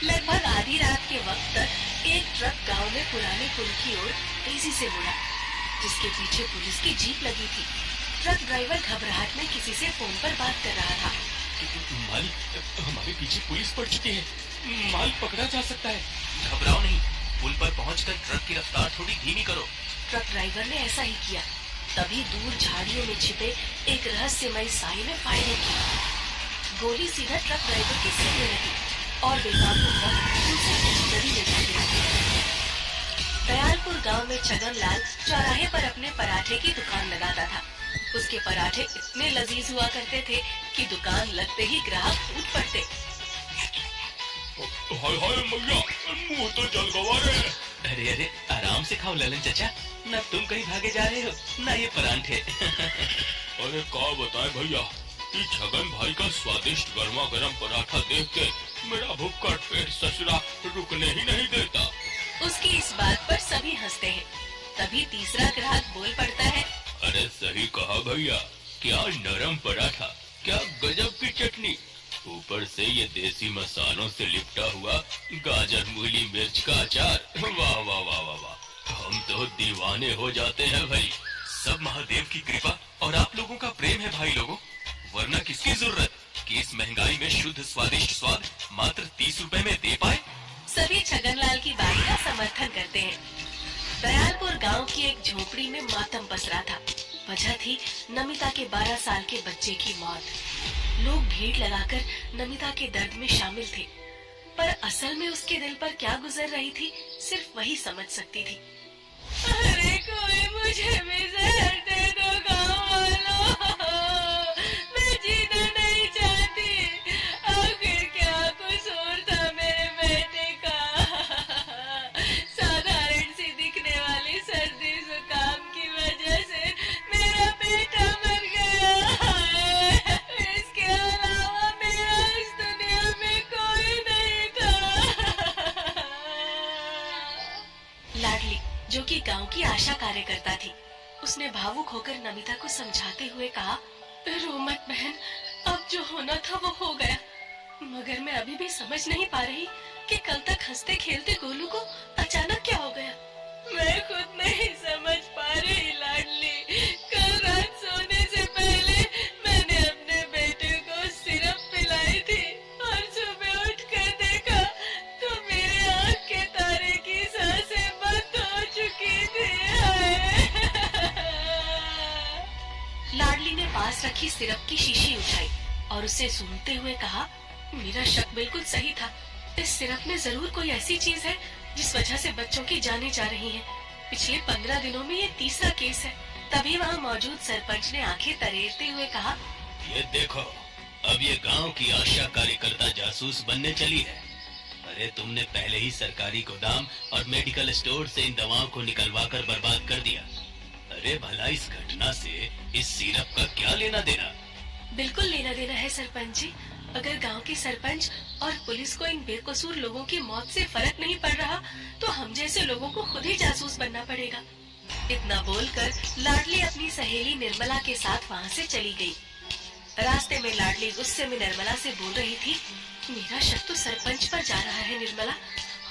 लगभग आधी रात के वक्त तक एक ट्रक गांव में पुराने पुल की ओर तेजी से मुड़ा, जिसके पीछे पुलिस की जीप लगी थी। ट्रक ड्राइवर घबराहट में किसी से फोन पर बात कर रहा था। मालिक, हमारे पीछे पुलिस पड़ चुकी है, माल पकड़ा जा सकता है। घबराओ नहीं, पुल पर पहुंचकर ट्रक की रफ्तार थोड़ी धीमी करो। ट्रक ड्राइवर ने ऐसा ही किया। तभी दूर झाड़ियों में छिपे एक रहस्यमय साई ने फायरिंग की। गोली सीधा ट्रक ड्राइवर के सिर में लगी और बेकाबू ट्रक उसे नदी में जा गिरा। दयालपुर गांव में छगन लाल चौराहे पर अपने पराठे की दुकान लगाता था। उसके पराठे इतने लजीज हुआ करते थे कि दुकान लगते ही ग्राहक टूट पड़ते। हाय हाय मैया, मुंह तो जल गवा रे। अरे अरे, आराम से खाओ ललन चाचा, न तुम कहीं भागे जा रहे हो न ये परांठे। अरे क्या बताए भैया, ये छगन भाई का स्वादिष्ट गर्मा गर्म पराठा देख के मेरा भूखा पेट ससुरा रुकने ही नहीं देता। उसकी इस बात पर सभी हंसते हैं। तभी तीसरा ग्राहक बोल पड़ता है, अरे सही कहा भैया, क्या नरम पराठा, क्या गजब की चटनी, ऊपर से ये देसी मसालों से लिपटा हुआ गाजर मूली मिर्च का अचार। वाह वाह वाह वाह वाह, हम तो दीवाने हो जाते हैं भाई। सब महादेव की कृपा और आप लोगों का प्रेम है भाई लोगों, वरना किसकी जरूरत कि इस महंगाई में शुद्ध स्वादिष्ट स्वाद मात्र 30 रुपए में दे पाए। सभी छगनलाल की बात का समर्थन करते हैं। दयालपुर गांव की एक झोपड़ी में मातम पसरा था। वजह थी नमिता के 12 साल के बच्चे की मौत। लोग भीड़ लगाकर नमिता के दर्द में शामिल थे, पर असल में उसके दिल पर क्या गुजर रही थी सिर्फ वही समझ सकती थी। अरे कोई मुझे भी जहर दे दो गाँव वालों, मैं जीना नहीं चाहती। आखिर क्या कसूर था मेरे बेटे का? साधारण सी दिखने वाली सर्दी जुकाम की वजह से मेरा बेटा मर गया। इसके अलावा मेरा इस दुनिया में कोई नहीं था। लाडली, जो कि गांव की आशा कार्यकर्ता थी, उसने भावुक होकर नमिता को समझाते हुए कहा, रो मत बहन, अब जो होना था वो हो गया। मगर मैं अभी भी समझ नहीं पा रही कि कल तक हंसते खेलते गोलू को अचानक क्या हो गया। मैं खुद नहीं समझ पा रही लाडली। कल रात सोने से पहले मैंने अपने बेटे को सिरप पिलाई थी और सुबह उठकर देखा तो मेरे आँख के तारे की सांसें बंद हो चुकी थी। लाडली ने पास रखी सिरप की शीशी उठाई और उसे सूंघते हुए कहा, मेरा शक बिल्कुल सही था। इस सिरप में जरूर कोई ऐसी चीज है जिस वजह से बच्चों की जानें जा रही हैं। पिछले 15 दिनों में ये तीसरा केस है। तभी वहाँ मौजूद सरपंच ने आंखें तरेरते हुए कहा, ये देखो, अब ये गांव की आशा कार्यकर्ता जासूस बनने चली है। अरे तुमने पहले ही सरकारी गोदाम और मेडिकल स्टोर से इन दवाओं को निकलवा कर बर्बाद कर दिया। अरे भला इस घटना से इस सिरप का क्या लेना देना? बिल्कुल लेना देना है सरपंच जी। अगर गांव के सरपंच और पुलिस को इन बेकसूर लोगों की मौत से फर्क नहीं पड़ रहा तो हम जैसे लोगों को खुद ही जासूस बनना पड़ेगा। इतना बोलकर लाडली अपनी सहेली निर्मला के साथ वहाँ से चली गई। रास्ते में लाडली गुस्से में निर्मला से बोल रही थी, मेरा शक तो सरपंच पर जा रहा है निर्मला।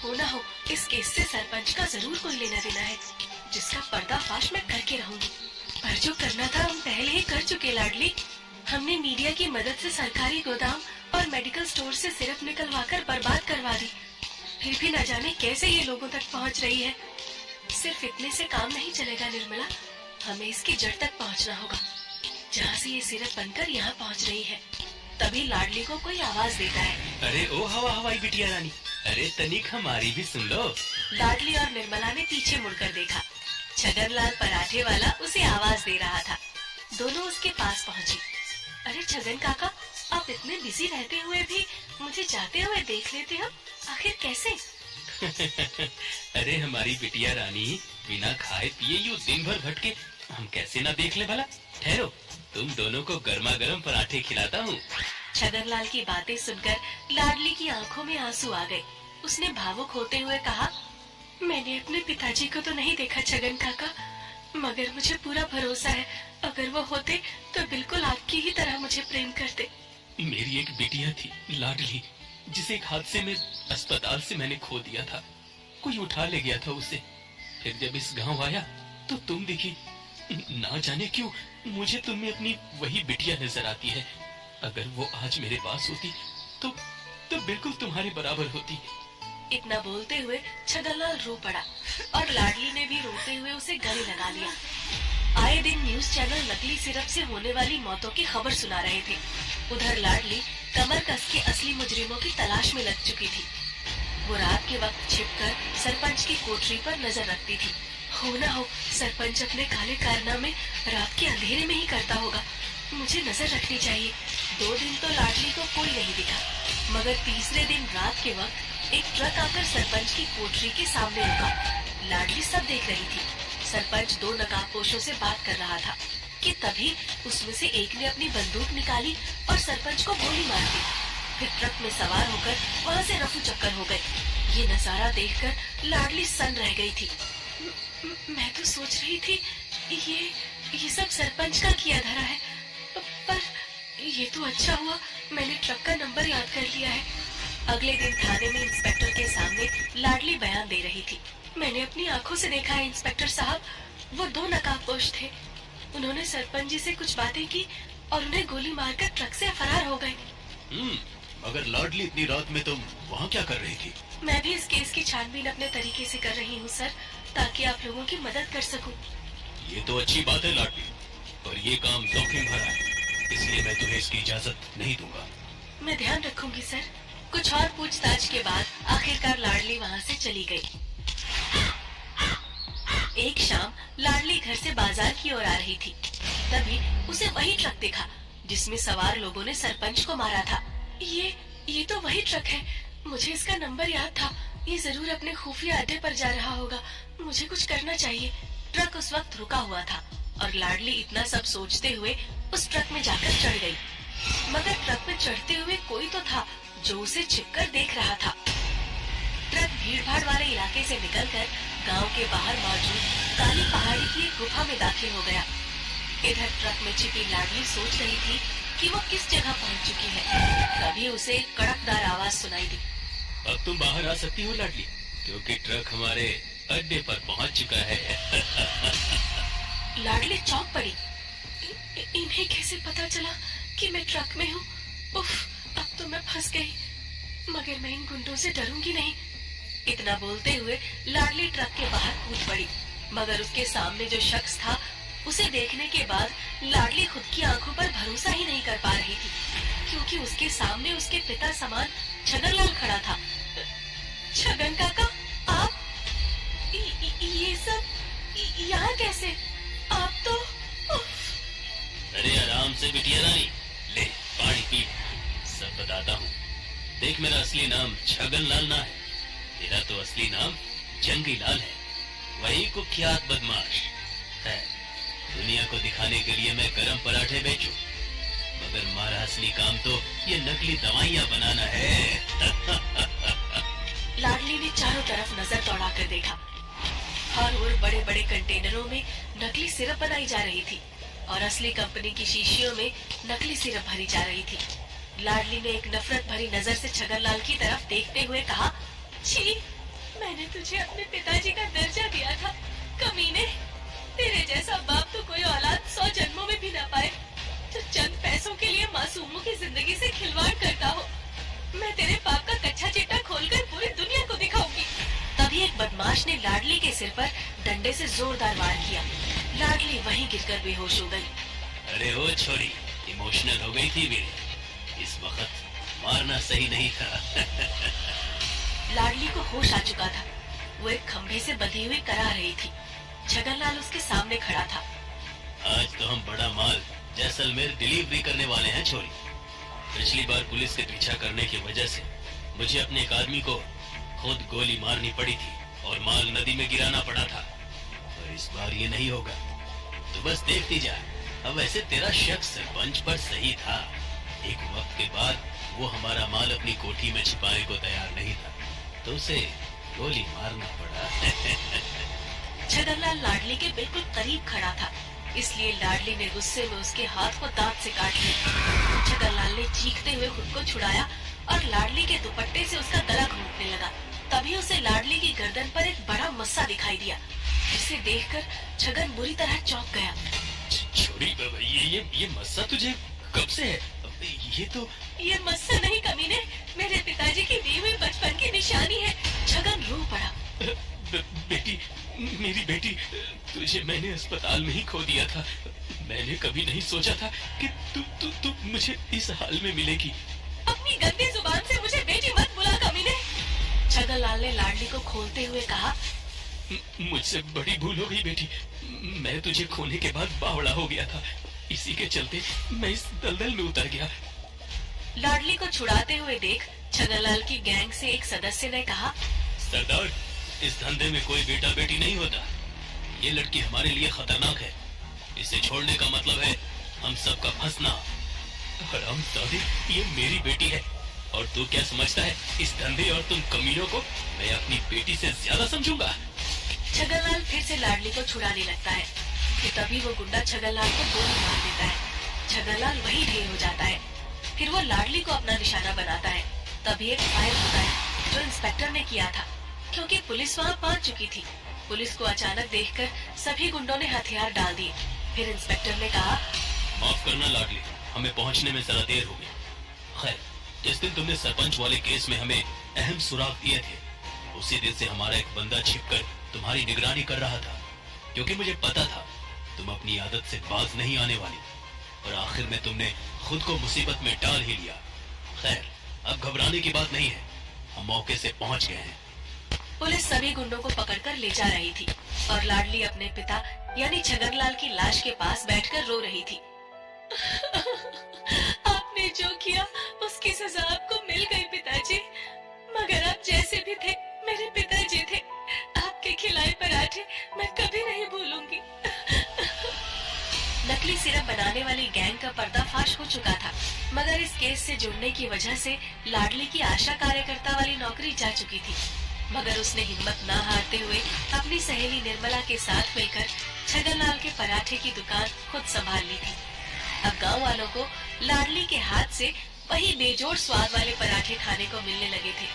हो ना हो इस केस से सरपंच का जरूर कोई लेना देना है, जिसका पर्दाफाश मैं करके रहूंगी। पर जो करना था हम पहले ही कर चुके लाडली। हमने मीडिया की मदद से सरकारी गोदाम और मेडिकल स्टोर से सिरप निकलवाकर बर्बाद करवा दी। फिर भी न जाने कैसे ये लोगों तक पहुंच रही है। सिर्फ इतने से काम नहीं चलेगा निर्मला, हमें इसकी जड़ तक पहुंचना होगा, जहाँ से ये सिरप बनकर यहाँ पहुँच रही है। तभी लाडली को कोई आवाज देता है, अरे ओ हवा हवाई बिटिया रानी, अरे तनिक हमारी भी सुन लो। लाडली और निर्मला ने पीछे मुड़कर देखा। छगनलाल पराठे वाला उसे आवाज दे रहा था। दोनों उसके पास पहुँची। अरे छगन काका, आप इतने बिजी रहते हुए भी मुझे जाते हुए देख लेते हो, आखिर कैसे? अरे हमारी बिटिया रानी, बिना खाए पिए यूं दिन भर भटके हम कैसे ना देख ले भला। ठहरो, तुम दोनों को गर्मा गर्म पराठे खिलाता हूँ। छगनलाल की बातें सुनकर लाडली की आंखों में आंसू आ गए। उसने भावुक होते हुए कहा, मैंने अपने पिताजी को तो नहीं देखा छगन काका, मगर मुझे पूरा भरोसा है अगर वो होते तो बिल्कुल आपकी ही तरह मुझे प्रेम करते। मेरी एक बिटिया थी लाडली, जिसे एक हादसे में अस्पताल से मैंने खो दिया था। कोई उठा ले गया था उसे। फिर जब इस गांव आया तो तुम दिखी। ना जाने क्यों मुझे तुम में अपनी वही बिटिया नजर आती है। अगर वो आज मेरे पास होती तो बिल्कुल तुम्हारे बराबर होती। इतना बोलते हुए छगनलाल रो पड़ा और लाडली ने भी रोते हुए उसे गले लगा लिया। आए दिन न्यूज चैनल नकली सिरप से होने वाली मौतों की खबर सुना रहे थे। उधर लाडली कमर कस के असली मुजरिमों की तलाश में लग चुकी थी। वो रात के वक्त छिपकर सरपंच की कोठरी पर नजर रखती थी। हो ना हो सरपंच अपने काले कारनामे रात के अंधेरे में ही करता होगा। मुझे नजर रखनी चाहिए। 2 दिन तो लाडली को कोई नहीं दिखा, मगर तीसरे दिन रात के वक्त एक ट्रक आकर सरपंच की कोठरी के सामने रुका। लाडली सब देख रही थी। सरपंच 2 नकाबपोशों से बात कर रहा था कि तभी उसमें से एक ने अपनी बंदूक निकाली और सरपंच को गोली मार दी। फिर ट्रक में सवार होकर वहाँ से रफू चक्कर हो गए। ये नजारा देखकर लाडली सन्न रह गई थी। मैं तो सोच रही थी ये सब सरपंच का किया धरा है, पर ये तो अच्छा हुआ मैंने ट्रक का नंबर याद कर लिया है। अगले दिन थाने में इंस्पेक्टर के सामने लाडली बयान दे रही थी। मैंने अपनी आंखों से देखा है इंस्पेक्टर साहब, वो 2 नकाबपोश थे। उन्होंने सरपंच जी से कुछ बातें की और उन्हें गोली मारकर ट्रक से फरार हो गए। मगर लाडली इतनी रात में तुम वहाँ क्या कर रही थी? मैं भी इस केस की छानबीन अपने तरीके से कर रही हूँ सर, ताकि आप लोगों की मदद कर सकूं। ये तो अच्छी बात है लाडली, पर ये काम जोखिम भरा है, इसलिए मैं तुम्हें इसकी इजाजत नहीं दूंगा। मैं ध्यान रखूंगी सर। कुछ और पूछताछ के बाद आखिरकार लाडली वहाँ से चली गई। एक शाम लाडली घर से बाजार की ओर आ रही थी। तभी उसे वही ट्रक दिखा जिसमें सवार लोगों ने सरपंच को मारा था। ये तो वही ट्रक है। मुझे इसका नंबर याद था। ये जरूर अपने खुफिया अड्डे पर जा रहा होगा। मुझे कुछ करना चाहिए। ट्रक उस वक्त रुका हुआ था और लाडली इतना सब सोचते हुए उस ट्रक में जाकर चढ़ गई। मगर ट्रक में चढ़ते हुए कोई तो था जो उसे छिपकर देख रहा था। ट्रक भीड़-भाड़ वाले इलाके से निकलकर गांव के बाहर मौजूद काली पहाड़ी की एक गुफा में दाखिल हो गया। इधर ट्रक में छिपी लाडली सोच रही थी कि वो किस जगह पहुंच चुकी है। तभी उसे एक कड़कदार आवाज सुनाई दी। अब तुम बाहर आ सकती हो लाडली, क्योंकि ट्रक हमारे अड्डे पर पहुंच चुका है। लाडली चौंक पड़ी। इन्हें कैसे पता चला कि मैं ट्रक में हूँ? उफ, अब तो मैं फंस गई। मगर मैं इन गुंडों से डरूंगी नहीं। इतना बोलते हुए लाडली ट्रक के बाहर कूद पड़ी। मगर उसके सामने जो शख्स था उसे देखने के बाद लाडली खुद की आंखों पर भरोसा ही नहीं कर पा रही थी, क्योंकि उसके सामने उसके पिता समान छगनलाल खड़ा था। छगन काका, आप ये सब यहाँ कैसे? आप तो अरे आराम से बिटिया रानी, ले पानी पी। सब बताता हूँ। देख, मेरा असली नाम छगनलाल ना है, मेरा तो असली नाम जंगी लाल है। वही कुख्यात बदमाश है। दुनिया को दिखाने के लिए मैं गरम पराठे बेचूं, मगर हमारा असली काम तो ये नकली दवाइयाँ बनाना है। लाडली ने चारों तरफ नजर दौड़ाकर देखा। हर ओर बड़े बड़े कंटेनरों में नकली सिरप बनाई जा रही थी और असली कंपनी की शीशियों में नकली सिरप भरी जा रही थी। लाडली ने एक नफरत भरी नजर से छगनलाल की तरफ देखते हुए कहा, छी, मैंने तुझे अपने पिताजी का दर्जा दिया था। कमीने, तेरे जैसा बाप तो कोई औलाद 100 जन्मों में भी ना पाए, जो चंद पैसों के लिए मासूमों की जिंदगी से खिलवाड़ करता हो। मैं तेरे बाप का कच्चा चिट्टा खोलकर पूरी दुनिया को दिखाऊंगी। तभी एक बदमाश ने लाडली के सिर पर डंडे से जोरदार वार किया। लाडली वहीं गिरकर बेहोश हो गई। अरे ओ छोरी, इमोशनल हो गई थी मेरी। इस वक्त मारना सही नहीं था। लाडली को होश आ चुका था। वो एक खंभे से बंधी हुई करा रही थी। छगनलाल उसके सामने खड़ा था। आज तो हम बड़ा माल जैसलमेर डिलीवरी करने वाले हैं छोरी। पिछली बार पुलिस के पीछा करने की वजह से मुझे अपने एक आदमी को खुद गोली मारनी पड़ी थी और माल नदी में गिराना पड़ा था। और इस बार ये नहीं होगा, तो बस देखती जा। अब वैसे तेरा शक सरपंच पर सही था। एक वक्त के बाद वो हमारा माल अपनी कोठी में छिपाने को तैयार नहीं था, तो उसे गोली मारना पड़ा। छगनलाल लाडली के बिल्कुल करीब खड़ा था, इसलिए लाडली ने गुस्से में उसके हाथ को दांत से काट लिया। छगनलाल ने चीखते हुए खुद को छुड़ाया और लाडली के दुपट्टे से उसका गला घोंटने लगा। तभी उसे लाडली की गर्दन पर एक बड़ा मस्सा दिखाई दिया, जिसे देखकर छगन बुरी तरह चौंक गया। छोड़ी, ये मस्सा तुझे कब से है? ये मस्सा नहीं कमीने, मेरे पिताजी की दी हुई बचपन की निशानी है। छगन रो पड़ा। बेटी, मेरी बेटी, तुझे मैंने अस्पताल में ही खो दिया था। मैंने कभी नहीं सोचा था कि तू मुझे इस हाल में मिलेगी। अपनी गंदी जुबान से मुझे बेटी मत बुला कमीने, छगनलाल ने लाडली को खोलते हुए कहा। मुझसे बड़ी भूल हो गई बेटी। मैं तुझे खोने के बाद बावड़ा हो गया था, इसी के चलते मैं इस दलदल में उतर गया। लाडली को छुड़ाते हुए देख छगनलाल की गैंग से एक सदस्य ने कहा, सरदार, इस धंधे में कोई बेटा बेटी नहीं होता। ये लड़की हमारे लिए खतरनाक है। इसे छोड़ने का मतलब है हम सबका फंसना। हरामजादे, ये मेरी बेटी है और तू क्या समझता है इस धंधे और तुम कमीनों को मैं अपनी बेटी से ज्यादा समझूंगा? छगनलाल फिर से लाडली को छुड़ाने लगता है कि तभी वो गुंडा छगनलाल को गोली मार देता है। छगनलाल वहीं ढेर हो जाता है। फिर वो लाडली को अपना निशाना बनाता है। तभी एक फायर होता है जो इंस्पेक्टर ने किया था, क्योंकि पुलिस वहाँ पहुँच चुकी थी। पुलिस को अचानक देखकर सभी गुंडों ने हथियार डाल दिए। फिर इंस्पेक्टर ने कहा, माफ करना लाडली, हमें पहुंचने में जरा देर हो गई। खैर, जिस दिन तुमने सरपंच वाले केस में हमें अहम सुराग दिए थे, उसी दिन से हमारा एक बंदा छिपकर तुम्हारी निगरानी कर रहा था, क्योंकि मुझे पता था तुम अपनी आदत से बाज नहीं आने वाली। और आखिर में तुमने खुद को मुसीबत में डाल ही लिया। खैर, अब घबराने की बात नहीं है, हम मौके से पहुंच गए हैं। पुलिस सभी गुंडों को पकड़कर ले जा रही थी और लाडली अपने पिता यानी छगनलाल की लाश के पास बैठकर रो रही थी। आपने जो किया उसकी सजा आपको मिल गई पिताजी, मगर आप जैसे भी थे मेरे पिताजी थे। आपके खिलाए पराठे मैं कभी नहीं भूलूंगी। नकली सिरप बनाने वाली गैंग का पर्दाफाश हो चुका था, मगर इस केस से जुड़ने की वजह से लाडली की आशा कार्यकर्ता वाली नौकरी जा चुकी थी। मगर उसने हिम्मत न हारते हुए अपनी सहेली निर्मला के साथ मिलकर छगनलाल के पराठे की दुकान खुद संभाल ली थी। अब गांव वालों को लाडली के हाथ से वही बेजोड़ स्वाद वाले पराठे खाने को मिलने लगे थे।